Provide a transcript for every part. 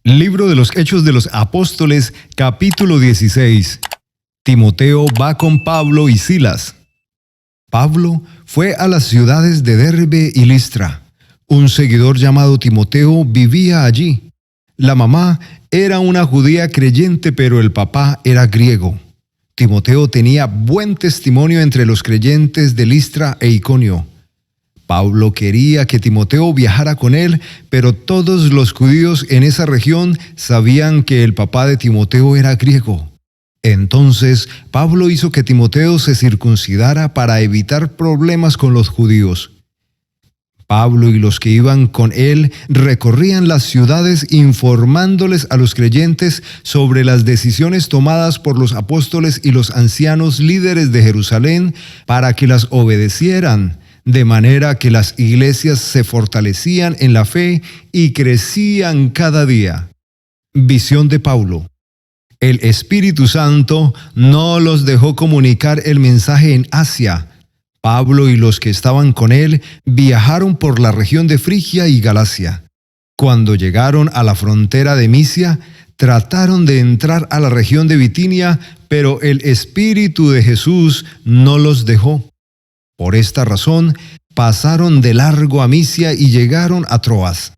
Libro de los Hechos de los Apóstoles, capítulo 16. Timoteo va con Pablo y Silas. Pablo fue a las ciudades de Derbe y Listra. Un seguidor llamado Timoteo vivía allí. La mamá era una judía creyente, pero el papá era griego. Timoteo tenía buen testimonio entre los creyentes de Listra e Iconio. Pablo quería que Timoteo viajara con él, pero todos los judíos en esa región sabían que el papá de Timoteo era griego. Entonces, Pablo hizo que Timoteo se circuncidara para evitar problemas con los judíos. Pablo y los que iban con él recorrían las ciudades informándoles a los creyentes sobre las decisiones tomadas por los apóstoles y los ancianos líderes de Jerusalén para que las obedecieran, de manera que las iglesias se fortalecían en la fe y crecían cada día. Visión de Pablo. El Espíritu Santo no los dejó comunicar el mensaje en Asia. Pablo y los que estaban con él viajaron por la región de Frigia y Galacia. Cuando llegaron a la frontera de Misia, trataron de entrar a la región de Bitinia, pero el Espíritu de Jesús no los dejó. Por esta razón, pasaron de largo a Misia y llegaron a Troas.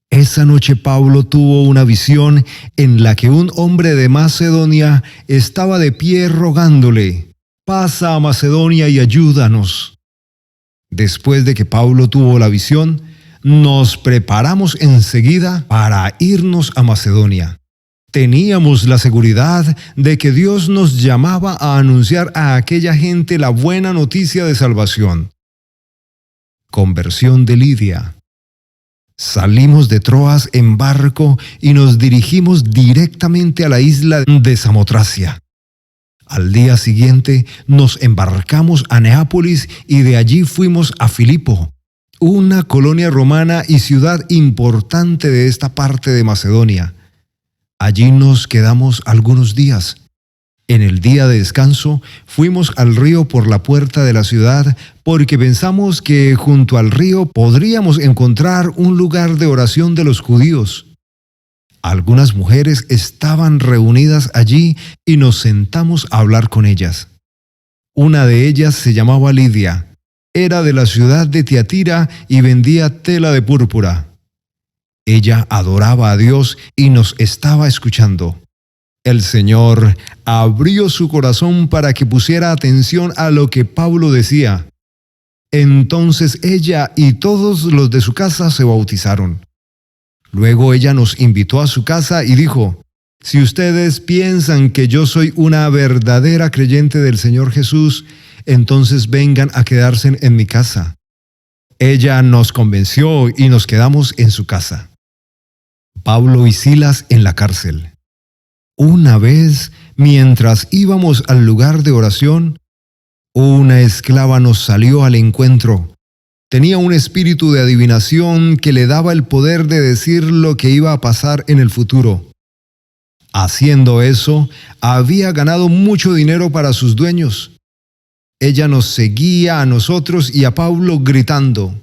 Esa noche Pablo tuvo una visión en la que un hombre de Macedonia estaba de pie rogándole: «Pasa a Macedonia y ayúdanos». Después de que Pablo tuvo la visión, nos preparamos enseguida para irnos a Macedonia. Teníamos la seguridad de que Dios nos llamaba a anunciar a aquella gente la buena noticia de salvación. Conversión de Lidia. Salimos de Troas en barco y nos dirigimos directamente a la isla de Samotracia. Al día siguiente nos embarcamos a Neápolis y de allí fuimos a Filipo, una colonia romana y ciudad importante de esta parte de Macedonia. Allí nos quedamos algunos días. En el día de descanso fuimos al río por la puerta de la ciudad porque pensamos que junto al río podríamos encontrar un lugar de oración de los judíos. Algunas mujeres estaban reunidas allí y nos sentamos a hablar con ellas. Una de ellas se llamaba Lidia. Era de la ciudad de Tiatira y vendía tela de púrpura. Ella adoraba a Dios y nos estaba escuchando. El Señor abrió su corazón para que pusiera atención a lo que Pablo decía. Entonces ella y todos los de su casa se bautizaron. Luego ella nos invitó a su casa y dijo: «Si ustedes piensan que yo soy una verdadera creyente del Señor Jesús, entonces vengan a quedarse en mi casa». Ella nos convenció y nos quedamos en su casa. Pablo y Silas en la cárcel. Una vez, mientras íbamos al lugar de oración, una esclava nos salió al encuentro. Tenía un espíritu de adivinación que le daba el poder de decir lo que iba a pasar en el futuro. Haciendo eso, había ganado mucho dinero para sus dueños. Ella nos seguía a nosotros y a Pablo gritando: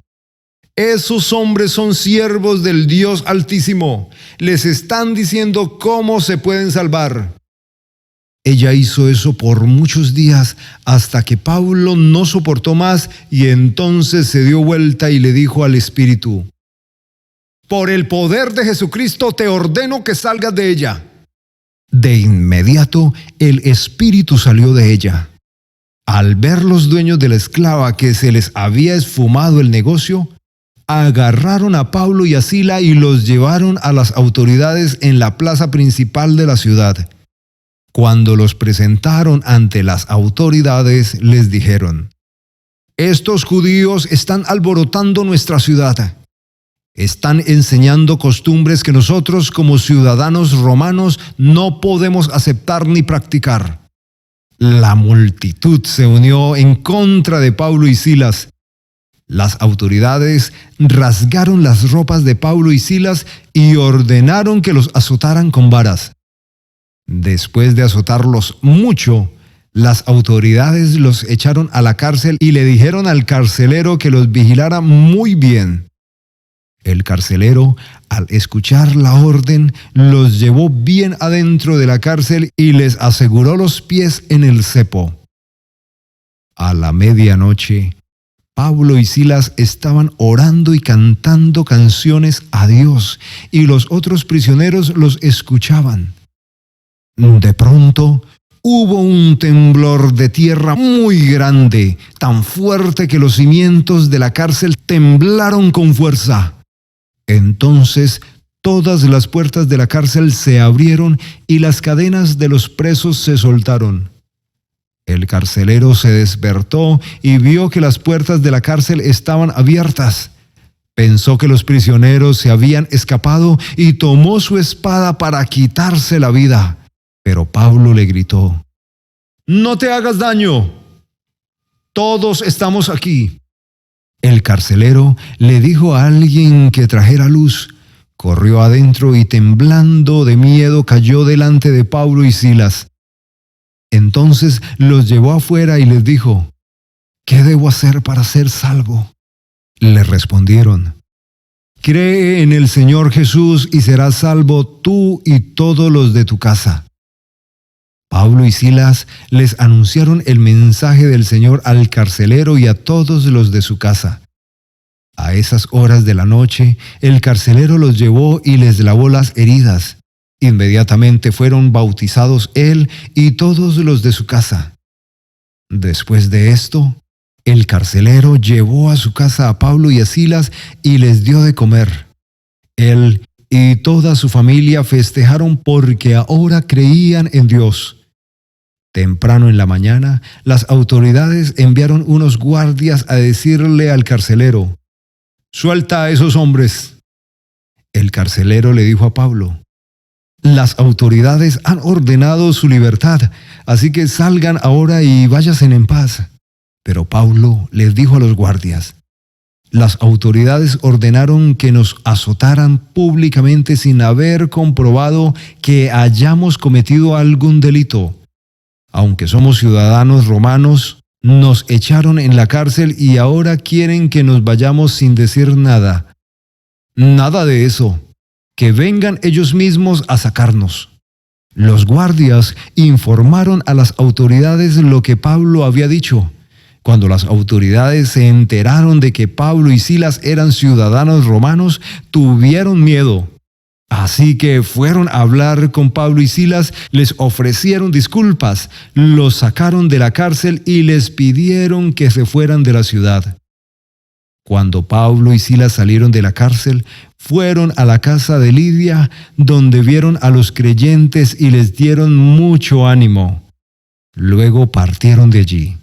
«Esos hombres son siervos del Dios Altísimo. Les están diciendo cómo se pueden salvar». Ella hizo eso por muchos días hasta que Pablo no soportó más y entonces se dio vuelta y le dijo al espíritu: «Por el poder de Jesucristo te ordeno que salgas de ella». De inmediato el espíritu salió de ella. Al ver los dueños de la esclava que se les había esfumado el negocio, agarraron a Pablo y a Silas y los llevaron a las autoridades en la plaza principal de la ciudad. Cuando los presentaron ante las autoridades, les dijeron: «Estos judíos están alborotando nuestra ciudad. Están enseñando costumbres que nosotros como ciudadanos romanos no podemos aceptar ni practicar». La multitud se unió en contra de Pablo y Silas. Las autoridades rasgaron las ropas de Pablo y Silas y ordenaron que los azotaran con varas. Después de azotarlos mucho, las autoridades los echaron a la cárcel y le dijeron al carcelero que los vigilara muy bien. El carcelero, al escuchar la orden, los llevó bien adentro de la cárcel y les aseguró los pies en el cepo. A la medianoche, Pablo y Silas estaban orando y cantando canciones a Dios, y los otros prisioneros los escuchaban. De pronto, hubo un temblor de tierra muy grande, tan fuerte que los cimientos de la cárcel temblaron con fuerza. Entonces todas las puertas de la cárcel se abrieron y las cadenas de los presos se soltaron. El carcelero se despertó y vio que las puertas de la cárcel estaban abiertas. Pensó que los prisioneros se habían escapado y tomó su espada para quitarse la vida. Pero Pablo le gritó: «No te hagas daño. Todos estamos aquí». El carcelero le dijo a alguien que trajera luz. Corrió adentro y temblando de miedo cayó delante de Pablo y Silas. Entonces los llevó afuera y les dijo: «¿Qué debo hacer para ser salvo?». Le respondieron: «Cree en el Señor Jesús y serás salvo tú y todos los de tu casa». Pablo y Silas les anunciaron el mensaje del Señor al carcelero y a todos los de su casa. A esas horas de la noche, el carcelero los llevó y les lavó las heridas. Inmediatamente fueron bautizados él y todos los de su casa. Después de esto, el carcelero llevó a su casa a Pablo y a Silas y les dio de comer. Él y toda su familia festejaron porque ahora creían en Dios. Temprano en la mañana, las autoridades enviaron unos guardias a decirle al carcelero: «Suelta a esos hombres». El carcelero le dijo a Pablo: «Las autoridades han ordenado su libertad, así que salgan ahora y váyanse en paz». Pero Pablo les dijo a los guardias: «Las autoridades ordenaron que nos azotaran públicamente sin haber comprobado que hayamos cometido algún delito. Aunque somos ciudadanos romanos, nos echaron en la cárcel y ahora quieren que nos vayamos sin decir nada». «Nada de eso. Que vengan ellos mismos a sacarnos». Los guardias informaron a las autoridades lo que Pablo había dicho. Cuando las autoridades se enteraron de que Pablo y Silas eran ciudadanos romanos, tuvieron miedo. Así que fueron a hablar con Pablo y Silas, les ofrecieron disculpas, los sacaron de la cárcel y les pidieron que se fueran de la ciudad. Cuando Pablo y Silas salieron de la cárcel, fueron a la casa de Lidia, donde vieron a los creyentes y les dieron mucho ánimo. Luego partieron de allí.